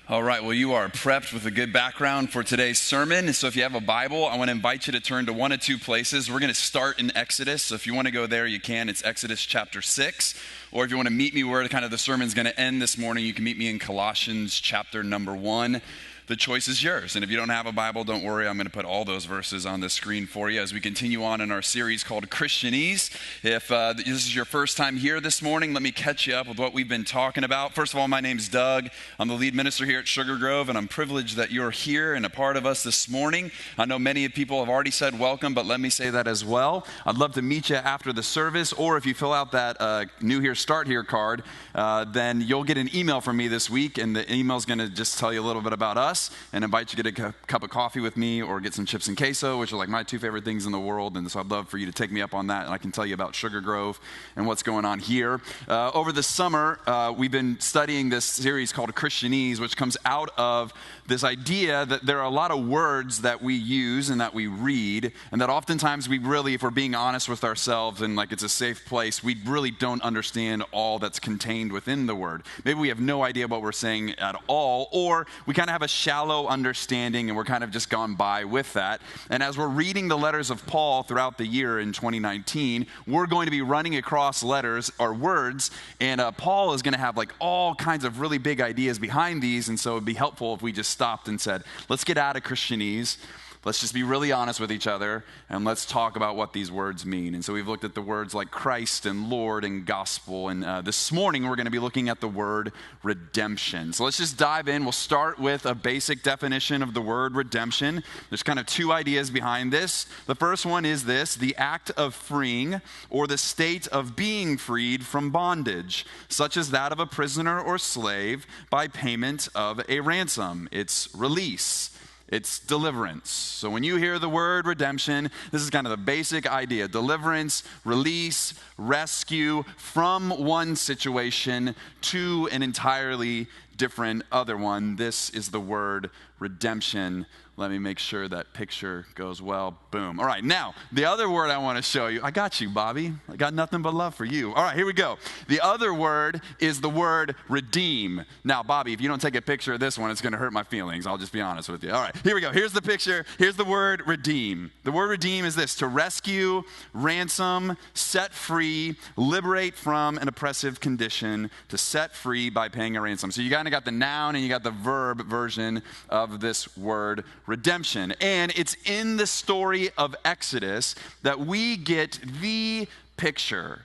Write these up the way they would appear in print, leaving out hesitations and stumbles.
All right, well, you are prepped with a good background for today's sermon. So if you have a Bible, I want to invite you to turn to one of two places. We're going to start in Exodus. So if you want to go there, you can. It's Exodus chapter 6. Or if you want to meet me where kind of the sermon's going to end this morning, you can meet me in Colossians chapter number 1. The choice is yours. And if you don't have a Bible, don't worry. I'm going to put all those verses on the screen for you as we continue on in our series called Christianese. If this is your first time here this morning, let me catch you up with what we've been talking about. First of all, my name's Doug. I'm the lead minister here at Sugar Grove, and I'm privileged that you're here and a part of us this morning. I know many people have already said welcome, but let me say that as well. I'd love to meet you after the service, or if you fill out that New Here, Start Here card, then you'll get an email from me this week, and the email's going to just tell you a little bit about us and invite you to get a cup of coffee with me or get some chips and queso, which are like my two favorite things in the world. And so I'd love for you to take me up on that, and I can tell you about Sugar Grove and what's going on here. Over the summer, we've been studying this series called Christianese, which comes out of this idea that there are a lot of words that we use and that we read, and that oftentimes we really, if we're being honest with ourselves and like it's a safe place, we really don't understand all that's contained within the word. Maybe we have no idea what we're saying at all, or we kind of have a shallow understanding and we're kind of just gone by with that. And as we're reading the letters of Paul throughout the year in 2019, we're going to be running across letters or words, and Paul is going to have like all kinds of really big ideas behind these. And so it'd be helpful if we just stopped and said, let's get out of Christianese. Let's just be really honest with each other, and let's talk about what these words mean. And so we've looked at the words like Christ and Lord and gospel. And this morning, we're going to be looking at the word redemption. So let's just dive in. We'll start with a basic definition of the word redemption. There's kind of two ideas behind this. The first one is this: the act of freeing, or the state of being freed from bondage, such as that of a prisoner or slave, by payment of a ransom. It's release. It's deliverance. So when you hear the word redemption, this is kind of the basic idea: deliverance, release, rescue from one situation to an entirely different other one. This is the word redemption. Let me make sure that picture goes well. Boom. All right, now, the other word I want to show you. I got you, Bobby. I got nothing but love for you. All right, here we go. The other word is the word redeem. Now, Bobby, if you don't take a picture of this one, it's going to hurt my feelings. I'll just be honest with you. All right, here we go. Here's the picture. Here's the word redeem. The word redeem is this: to rescue, ransom, set free, liberate from an oppressive condition, to set free by paying a ransom. So you kind of got the noun and you got the verb version of this word redemption. And it's in the story of Exodus that we get the picture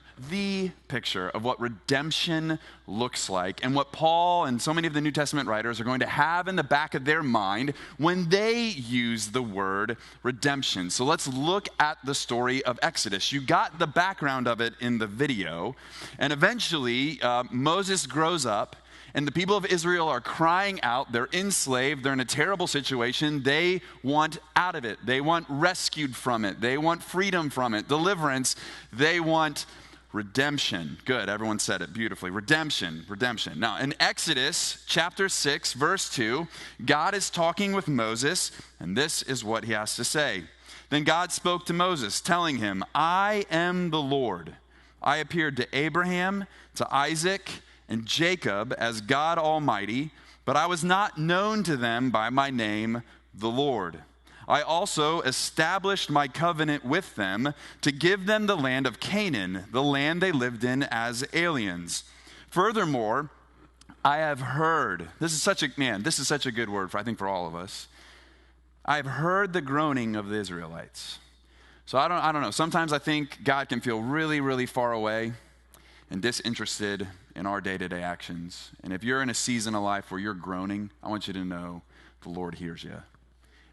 of what redemption looks like, and what Paul and so many of the New Testament writers are going to have in the back of their mind when they use the word redemption. So let's look at the story of Exodus. You got the background of it in the video, and eventually Moses grows up, and the people of Israel are crying out. They're enslaved. They're in a terrible situation. They want out of it. They want rescued from it. They want freedom from it, deliverance. They want redemption. Good, everyone said it beautifully. Redemption. Now, in Exodus chapter 6, verse 2, God is talking with Moses, and this is what he has to say. Then God spoke to Moses, telling him, I am the Lord. I appeared to Abraham, to Isaac, and Jacob as God Almighty, but I was not known to them by my name, the Lord. I also established my covenant with them to give them the land of Canaan, the land they lived in as aliens. Furthermore, I have heard, this is such a good word for all of us. I have heard the groaning of the Israelites. So I don't know. Sometimes I think God can feel really, really far away and disinterested in our day-to-day actions. And if you're in a season of life where you're groaning, I want you to know the Lord hears you.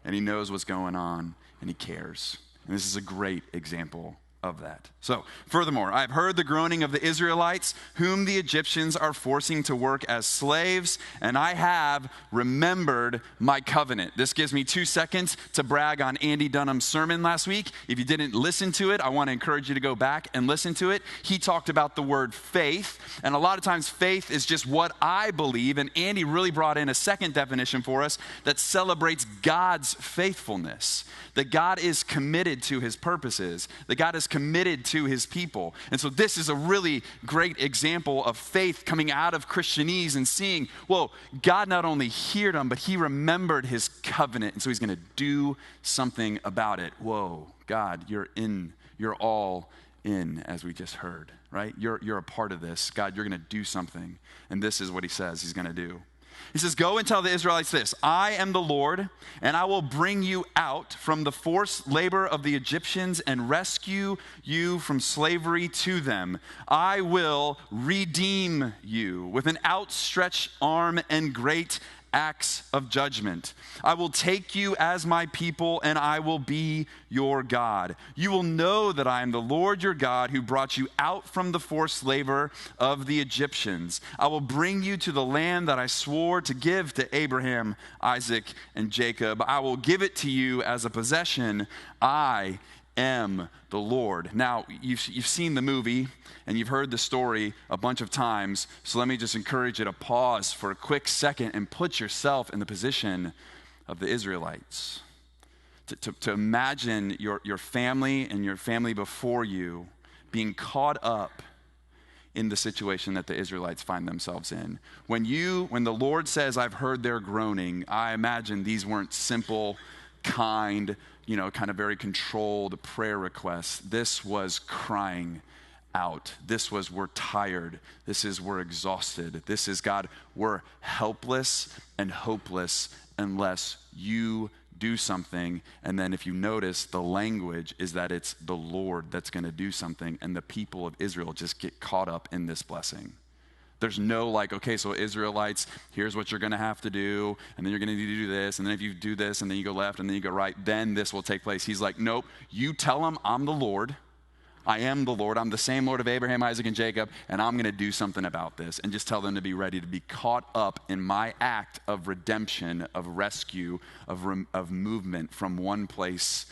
And he knows what's going on, and he cares. And this is a great example of that. So, furthermore, I've heard the groaning of the Israelites, whom the Egyptians are forcing to work as slaves, and I have remembered my covenant. This gives me 2 seconds to brag on Andy Dunham's sermon last week. If you didn't listen to it, I want to encourage you to go back and listen to it. He talked about the word faith, and a lot of times faith is just what I believe, and Andy really brought in a second definition for us that celebrates God's faithfulness, that God is committed to his purposes, that God is committed to his people. And so this is a really great example of faith coming out of Christianese and seeing, whoa, God not only heard them, but he remembered his covenant. And so he's going to do something about it. Whoa, God, you're all in, as we just heard, right? You're a part of this. God, you're going to do something. And this is what he says he's going to do. He says, go and tell the Israelites this, I am the Lord, and I will bring you out from the forced labor of the Egyptians and rescue you from slavery to them. I will redeem you with an outstretched arm and great acts of judgment. I will take you as my people, and I will be your God. You will know that I am the Lord your God who brought you out from the forced labor of the Egyptians. I will bring you to the land that I swore to give to Abraham, Isaac, and Jacob. I will give it to you as a possession. I am the Lord. Now, you've seen the movie and you've heard the story a bunch of times, so let me just encourage you to pause for a quick second and put yourself in the position of the Israelites. To imagine your family and your family before you being caught up in the situation that the Israelites find themselves in. When the Lord says, I've heard their groaning, I imagine these weren't simple, kind of very controlled prayer requests. This was crying out. This was, we're tired. This is, we're exhausted. This is, God, we're helpless and hopeless unless you do something. And then if you notice, the language is that it's the Lord that's going to do something, and the people of Israel just get caught up in this blessing. There's no okay, so Israelites, here's what you're going to have to do, and then you're going to need to do this, and then if you do this, and then you go left, and then you go right, then this will take place. He's like, nope, you tell them I'm the Lord. I am the Lord. I'm the same Lord of Abraham, Isaac, and Jacob, and I'm going to do something about this. And just tell them to be ready to be caught up in my act of redemption, of rescue, of movement from one place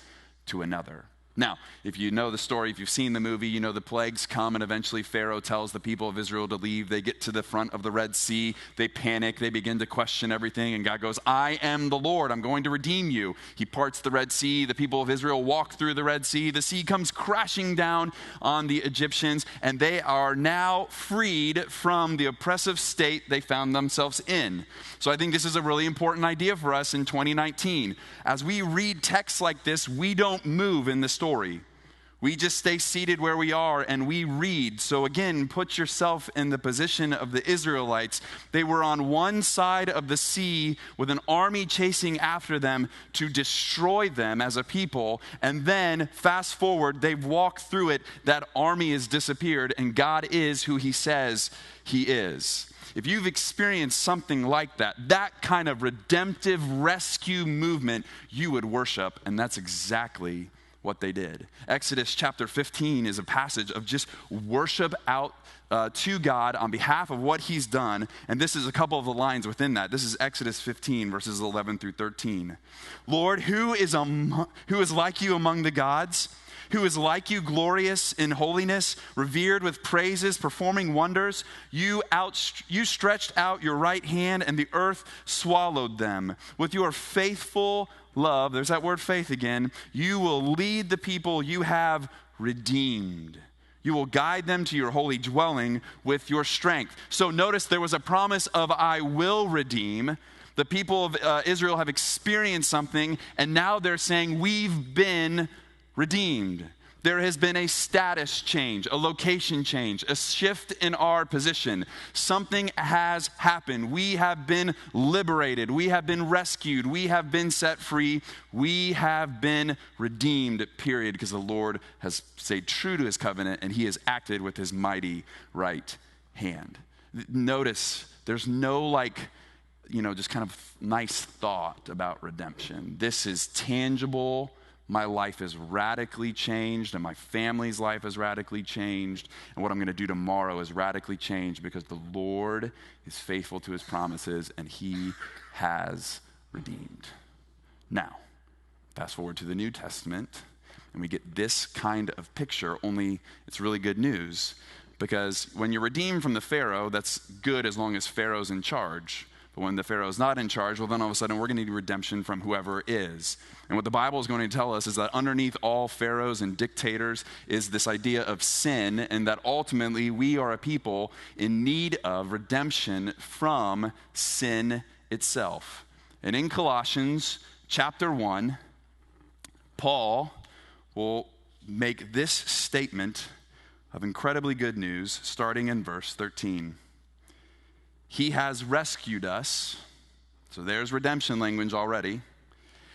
to another. Now, if you know the story, if you've seen the movie, you know the plagues come and eventually Pharaoh tells the people of Israel to leave. They get to the front of the Red Sea. They panic. They begin to question everything. And God goes, I am the Lord. I'm going to redeem you. He parts the Red Sea. The people of Israel walk through the Red Sea. The sea comes crashing down on the Egyptians, and they are now freed from the oppressive state they found themselves in. So I think this is a really important idea for us in 2019. As we read texts like this, we don't move in the story. We just stay seated where we are and we read. So again, put yourself in the position of the Israelites. They were on one side of the sea with an army chasing after them to destroy them as a people. And then fast forward, they've walked through it. That army has disappeared, and God is who he says he is. If you've experienced something like that kind of redemptive rescue movement, you would worship, and that's exactly what they did. Exodus chapter 15 is a passage of just worship out to God on behalf of what he's done. And this is a couple of the lines within that. This is Exodus 15, verses 11 through 13. Lord, who is like you among the gods? Who is like you, glorious in holiness, revered with praises, performing wonders? You stretched out your right hand, and the earth swallowed them. With your faithful love, there's that word faith again, you will lead the people you have redeemed. You will guide them to your holy dwelling with your strength. So notice there was a promise of I will redeem. The people of Israel have experienced something, and now they're saying we've been redeemed. There has been a status change, a location change, a shift in our position. Something has happened. We have been liberated. We have been rescued. We have been set free. We have been redeemed, period, because the Lord has stayed true to his covenant and he has acted with his mighty right hand. Notice there's no just kind of nice thought about redemption. This is tangible. My life is radically changed, and my family's life is radically changed, and what I'm going to do tomorrow is radically changed because the Lord is faithful to his promises, and he has redeemed. Now, fast forward to the New Testament, and we get this kind of picture, only it's really good news, because when you're redeemed from the Pharaoh, that's good as long as Pharaoh's in charge. But when the Pharaoh's not in charge, well, then all of a sudden we're going to need redemption from whoever is. And what the Bible is going to tell us is that underneath all pharaohs and dictators is this idea of sin, and that ultimately we are a people in need of redemption from sin itself. And in Colossians chapter 1, Paul will make this statement of incredibly good news starting in verse 13. He has rescued us. So there's redemption language already.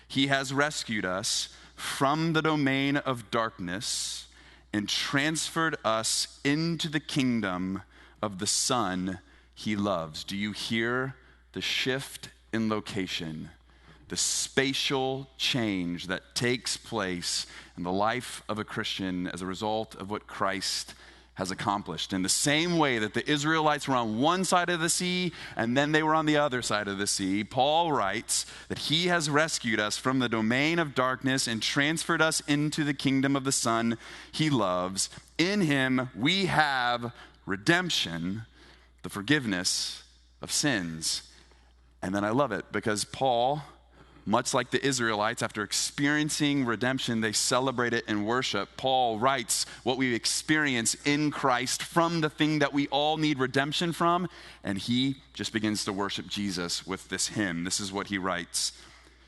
He has rescued us from the domain of darkness and transferred us into the kingdom of the Son he loves. Do you hear the shift in location? The spatial change that takes place in the life of a Christian as a result of what Christ has accomplished. In the same way that the Israelites were on one side of the sea and then they were on the other side of the sea, Paul writes that he has rescued us from the domain of darkness and transferred us into the kingdom of the Son he loves. In him we have redemption, the forgiveness of sins. And then I love it because Paul, much like the Israelites, after experiencing redemption, they celebrate it in worship. Paul writes what we experience in Christ from the thing that we all need redemption from, and he just begins to worship Jesus with this hymn. This is what he writes.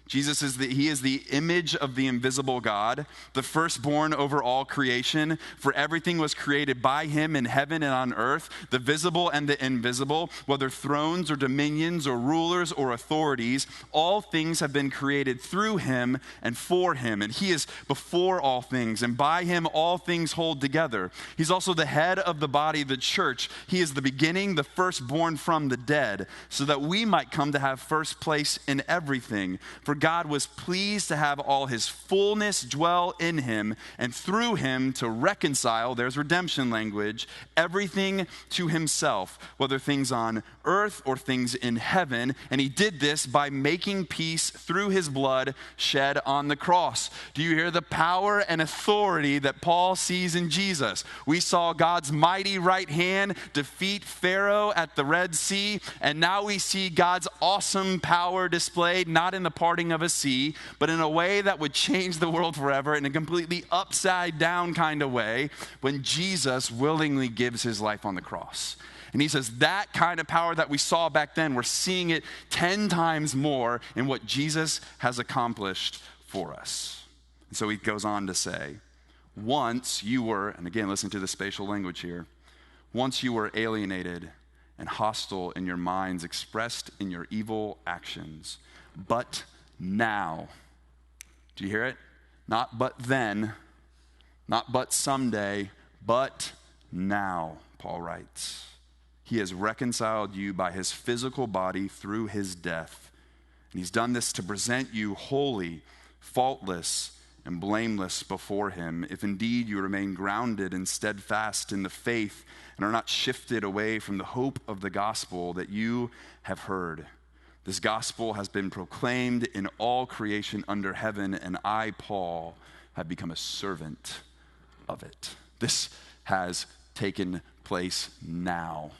Jesus is the image of the invisible God, the firstborn over all creation. For everything was created by him in heaven and on earth, the visible and the invisible, whether thrones or dominions or rulers or authorities. All things have been created through him and for him. And he is before all things, and by him all things hold together. He's also the head of the body, the church. He is the beginning, the firstborn from the dead, so that we might come to have first place in everything. For God was pleased to have all his fullness dwell in him, and through him to reconcile, there's redemption language, everything to himself, whether things on earth or things in heaven. And he did this by making peace through his blood shed on the cross. Do you hear the power and authority that Paul sees in Jesus? We saw God's mighty right hand defeat Pharaoh at the Red Sea, and now we see God's awesome power displayed not in the parting of a sea, but in a way that would change the world forever, in a completely upside down kind of way, when Jesus willingly gives his life on the cross. And he says that kind of power that we saw back then, we're seeing it 10 times more in what Jesus has accomplished for us. And so he goes on to say, once you were, and again, listen to the spatial language here, once you were alienated and hostile in your minds, expressed in your evil actions, but now. Do you hear it? Not but then, not but someday, but now, Paul writes. He has reconciled you by his physical body through his death. And he's done this to present you holy, faultless, and blameless before him, if indeed you remain grounded and steadfast in the faith and are not shifted away from the hope of the gospel that you have heard. This gospel has been proclaimed in all creation under heaven, and I, Paul, have become a servant of it. This has taken place now.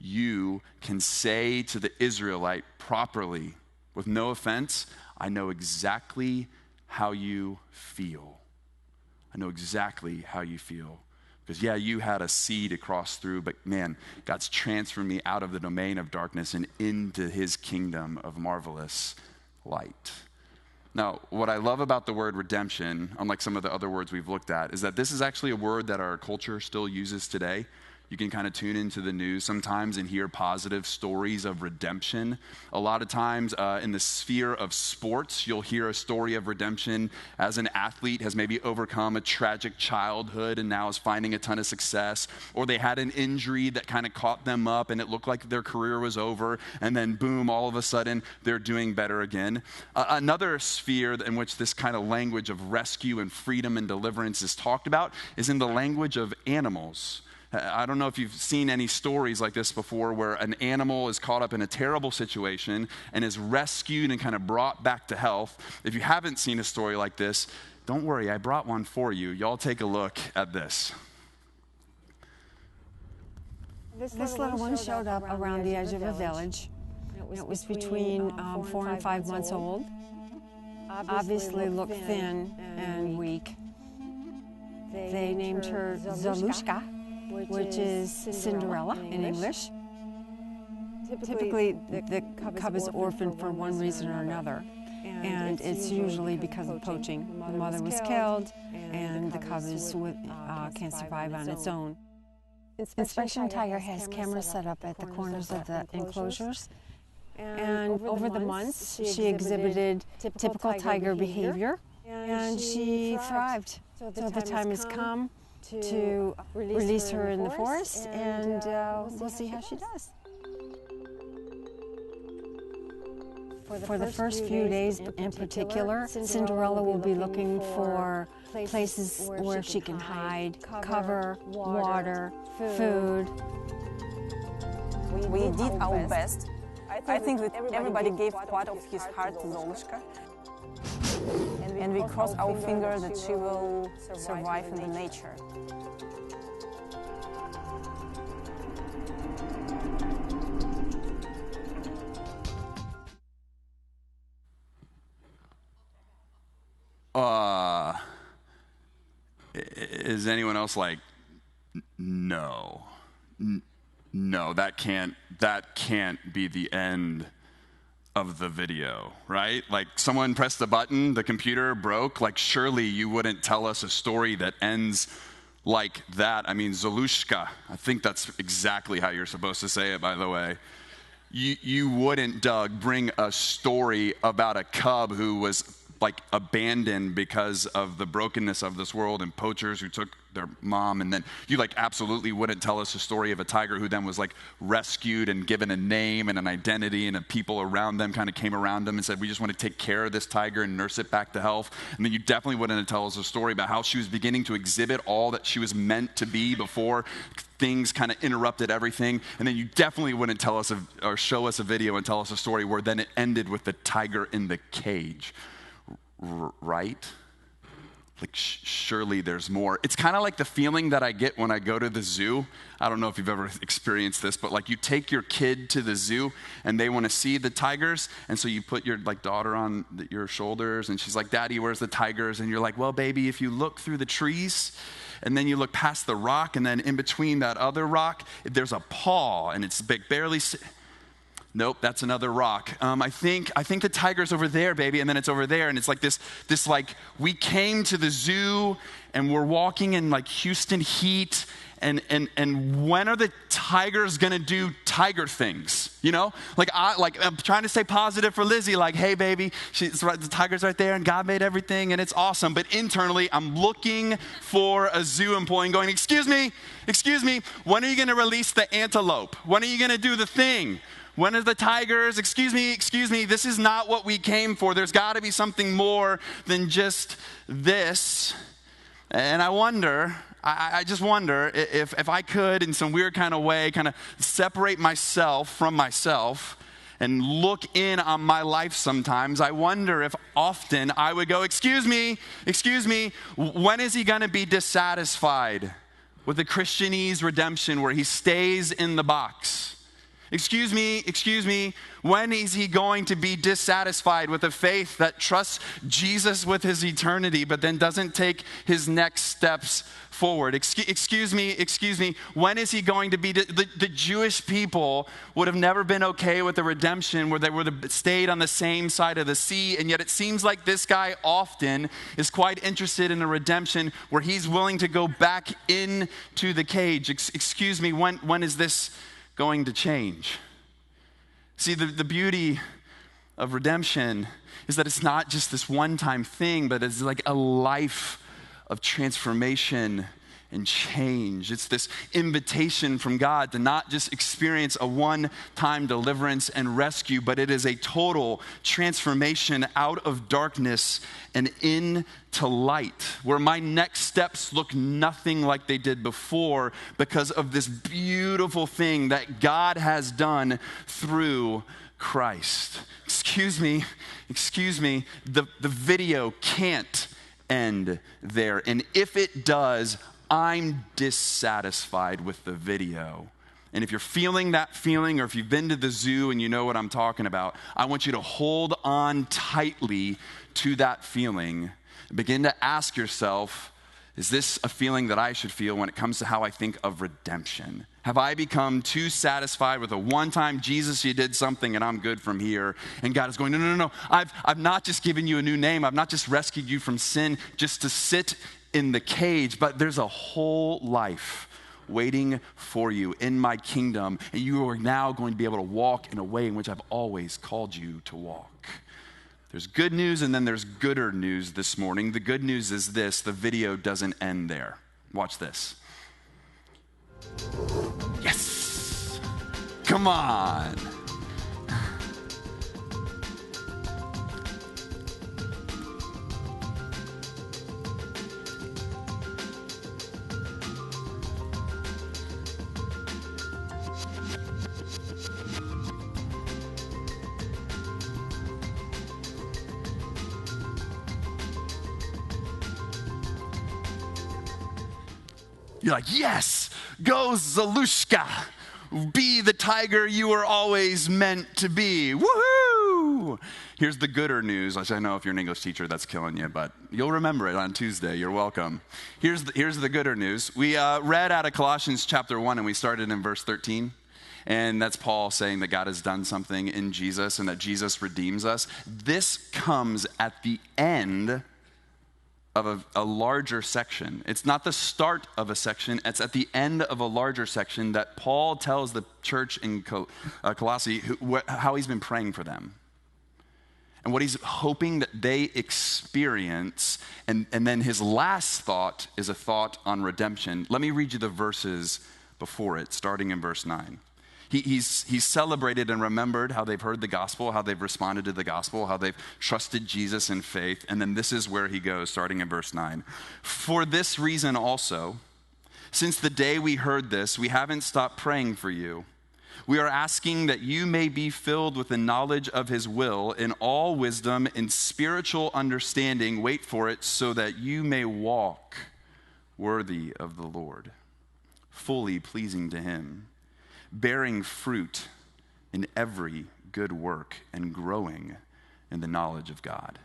You can say to the Israelite properly, with no offense, I know exactly how you feel. I know exactly how you feel. Because yeah, you had a sea to cross through, but man, God's transferred me out of the domain of darkness and into his kingdom of marvelous light. Now, what I love about the word redemption, unlike some of the other words we've looked at, is that this is actually a word that our culture still uses today. You can kind of tune into the news sometimes and hear positive stories of redemption. A lot of times in the sphere of sports, you'll hear a story of redemption as an athlete has maybe overcome a tragic childhood and now is finding a ton of success, or they had an injury that kind of caught them up and it looked like their career was over, and then boom, all of a sudden they're doing better again. Another sphere in which this kind of language of rescue and freedom and deliverance is talked about is in the language of animals. I don't know if you've seen any stories like this before where an animal is caught up in a terrible situation and is rescued and kind of brought back to health. If you haven't seen a story like this, don't worry, I brought one for you. Y'all take a look at this. This little one showed up around the edge of a village. It was between 4 and 5 months old. Obviously looked thin and weak. They named her Zolushka, which is Cinderella in English. Typically, the cub is orphaned for one reason or another, and it's usually because of poaching. The mother was killed, and the cub can't survive on its own. Inspection Tiger has cameras set up at the corners of the enclosures, and over the months, she exhibited typical tiger behavior, and she thrived. So the time has come to release her in the forest, and we'll see how she does. For the first few days in particular, Cinderella will be looking for places where she can hide, cover, water, food. We did our best. I think that everybody gave part of his heart to Zolushka. And we cross our fingers that she will survive in the nature. Is anyone else like, no, that can't be the end of the video, right? Like someone pressed the button, the computer broke, like surely you wouldn't tell us a story that ends like that. I mean, Zolushka, I think that's exactly how you're supposed to say it, by the way. You wouldn't, Doug, bring a story about a cub who was like abandoned because of the brokenness of this world and poachers who took their mom, and then you like absolutely wouldn't tell us a story of a tiger who then was like rescued and given a name and an identity, and the people around them kind of came around them and said, we just want to take care of this tiger and nurse it back to health. And then you definitely wouldn't tell us a story about how she was beginning to exhibit all that she was meant to be before things kind of interrupted everything. And then you definitely wouldn't tell us or show us a video and tell us a story where then it ended with the tiger in the cage. Right? Like, surely there's more. It's kind of like the feeling that I get when I go to the zoo. I don't know if you've ever experienced this, but like you take your kid to the zoo and they want to see the tigers. And so you put your like daughter on your shoulders and she's like, Daddy, where's the tigers? And you're like, well, baby, if you look through the trees and then you look past the rock and then in between that other rock, there's a paw and it's big, barely. Nope, that's another rock. I think the tiger's over there, baby, and then it's over there, and it's like this like, we came to the zoo, and we're walking in like Houston heat, and when are the tigers gonna do tiger things? You know, I'm trying to stay positive for Lizzie, like, hey, baby, the tiger's right there, and God made everything, and it's awesome. But internally, I'm looking for a zoo employee, going, excuse me, when are you gonna release the antelope? When are you gonna do the thing? When are the tigers? Excuse me, this is not what we came for. There's got to be something more than just this. And I wonder, I just wonder if I could, in some weird kind of way, kind of separate myself from myself and look in on my life sometimes. I wonder if often I would go, excuse me, when is he going to be dissatisfied with the Christianese redemption where he stays in the box? Excuse me, when is he going to be dissatisfied with a faith that trusts Jesus with his eternity, but then doesn't take his next steps forward? Excuse me, when is he going to be, the Jewish people would have never been okay with the redemption where they would have stayed on the same side of the sea, and yet it seems like this guy often is quite interested in a redemption where he's willing to go back into the cage. Excuse me, when is this going to change? See, the beauty of redemption is that it's not just this one-time thing, but it's like a life of transformation and change. It's this invitation from God to not just experience a one-time deliverance and rescue, but it is a total transformation out of darkness and into light, where my next steps look nothing like they did before because of this beautiful thing that God has done through Christ. Excuse me, the video can't end there. And if it does, I'm dissatisfied with the video. And if you're feeling that feeling, or if you've been to the zoo and you know what I'm talking about, I want you to hold on tightly to that feeling. Begin to ask yourself, is this a feeling that I should feel when it comes to how I think of redemption? Have I become too satisfied with a one-time, Jesus, you did something and I'm good from here? And God is going, no. I've not just given you a new name. I've not just rescued you from sin just to sit in the cage, but there's a whole life waiting for you in my kingdom. And you are now going to be able to walk in a way in which I've always called you to walk. There's good news and then there's gooder news this morning. The good news is this: the video doesn't end there. Watch this. Yes! Come on! You're like, yes, go Zalushka. Be the tiger you were always meant to be. Woohoo! Here's the gooder news, which I know if you're an English teacher, that's killing you, but you'll remember it on Tuesday. You're welcome. Here's the gooder news. We read out of Colossians chapter 1, and we started in verse 13. And that's Paul saying that God has done something in Jesus and that Jesus redeems us. This comes at the end of a larger section. It's not the start of a section. It's at the end of a larger section that Paul tells the church in Colossae how he's been praying for them and what he's hoping that they experience. And then his last thought is a thought on redemption. Let me read you the verses before it, starting in verse 9. He's celebrated and remembered how they've heard the gospel, how they've responded to the gospel, how they've trusted Jesus in faith. And then this is where he goes, starting in verse 9. For this reason also, since the day we heard this, we haven't stopped praying for you. We are asking that you may be filled with the knowledge of his will in all wisdom and spiritual understanding. Wait for it, so that you may walk worthy of the Lord, fully pleasing to him, bearing fruit in every good work and growing in the knowledge of God.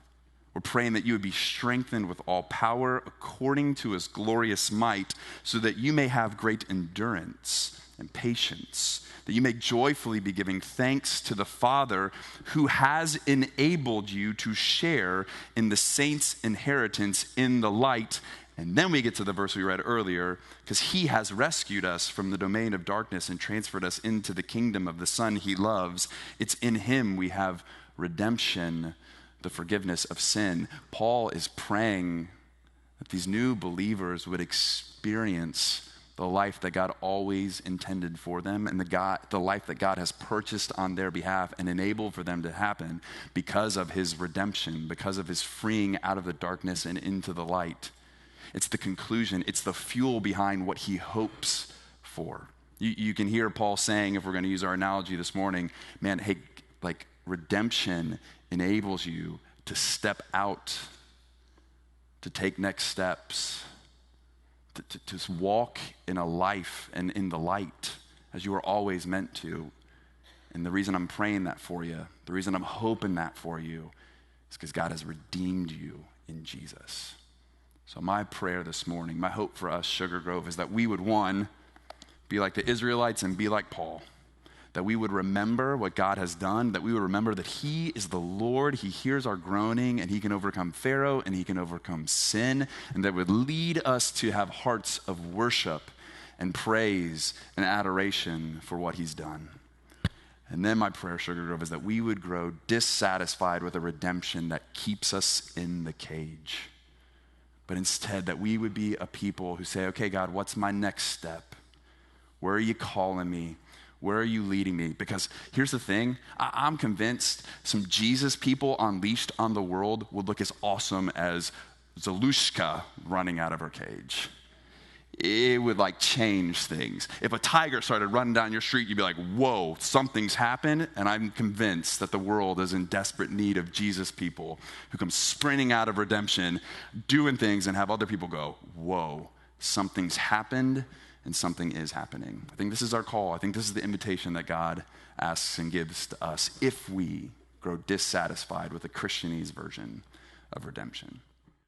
We're praying that you would be strengthened with all power according to his glorious might, so that you may have great endurance and patience, that you may joyfully be giving thanks to the Father who has enabled you to share in the saints' inheritance in the light. And then we get to the verse we read earlier, because he has rescued us from the domain of darkness and transferred us into the kingdom of the Son he loves. It's in him we have redemption, the forgiveness of sin. Paul is praying that these new believers would experience the life that God always intended for them, and the life that God has purchased on their behalf and enabled for them to happen because of his redemption, because of his freeing out of the darkness and into the light. It's the conclusion. It's the fuel behind what he hopes for. You can hear Paul saying, if we're going to use our analogy this morning, man, hey, like redemption enables you to step out, to take next steps, to walk in a life and in the light as you were always meant to. And the reason I'm praying that for you, the reason I'm hoping that for you, is because God has redeemed you in Jesus. So my prayer this morning, my hope for us, Sugar Grove, is that we would, one, be like the Israelites and be like Paul. That we would remember what God has done, that we would remember that he is the Lord, he hears our groaning, and he can overcome Pharaoh, and he can overcome sin, and that would lead us to have hearts of worship and praise and adoration for what he's done. And then my prayer, Sugar Grove, is that we would grow dissatisfied with a redemption that keeps us in the cage. But instead that we would be a people who say, okay, God, what's my next step? Where are you calling me? Where are you leading me? Because here's the thing, I'm convinced some Jesus people unleashed on the world would look as awesome as Zalushka running out of her cage. It would like change things. If a tiger started running down your street, you'd be like, whoa, something's happened. And I'm convinced that the world is in desperate need of Jesus people who come sprinting out of redemption, doing things, and have other people go, whoa, something's happened, and something is happening. I think this is our call. I think this is the invitation that God asks and gives to us if we grow dissatisfied with the Christianese version of redemption.